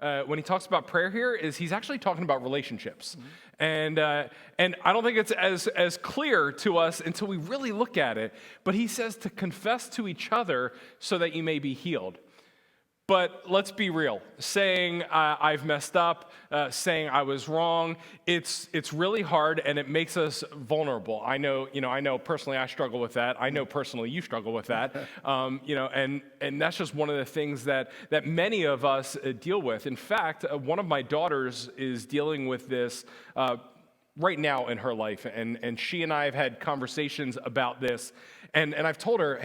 when he talks about prayer here is he's actually talking about relationships. And I don't think it's as clear to us until we really look at it, but he says to confess to each other so that you may be healed. But let's be real. Saying I've messed up, saying I was wrong, it's really hard and it makes us vulnerable. I know personally I struggle with that. I know personally you struggle with that. And that's just one of the things that many of us deal with. In fact, one of my daughters is dealing with this right now in her life, and she and I have had conversations about this, and I've told her,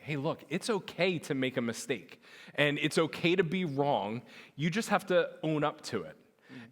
hey, look, it's okay to make a mistake, and it's okay to be wrong. You just have to own up to it.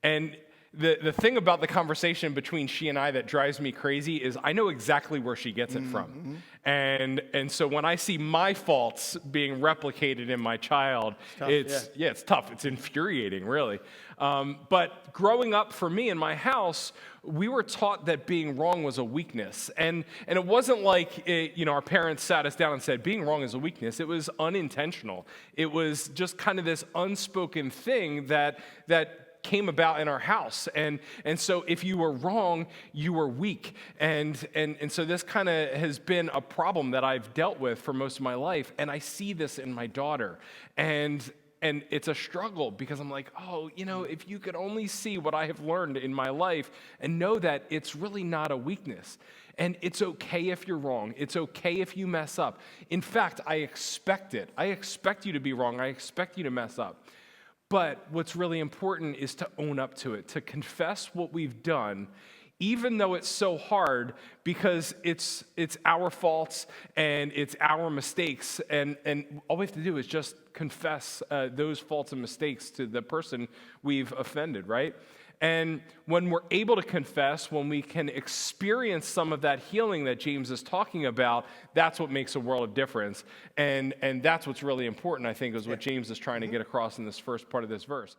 And the thing about the conversation between she and I that drives me crazy is I know exactly where she gets it from. And so when I see my faults being replicated in my child, it's tough. It's infuriating, really. But growing up for me in my house, we were taught that being wrong was a weakness. And it wasn't like, our parents sat us down and said, being wrong is a weakness. It was unintentional. It was just kind of this unspoken thing that came about in our house. And so if you were wrong, you were weak. And so this kind of has been a problem that I've dealt with for most of my life. And I see this in my daughter. And it's a struggle because I'm like, if you could only see what I have learned in my life and know that it's really not a weakness. And it's okay if you're wrong. It's okay if you mess up. In fact, I expect it. I expect you to be wrong. I expect you to mess up. But what's really important is to own up to it, to confess what we've done, even though it's so hard, because it's our faults and it's our mistakes, and all we have to do is just confess those faults and mistakes to the person we've offended, right? And when we're able to confess, when we can experience some of that healing that James is talking about, that's what makes a world of difference. And that's what's really important, I think, is what James is trying to get across in this first part of this verse.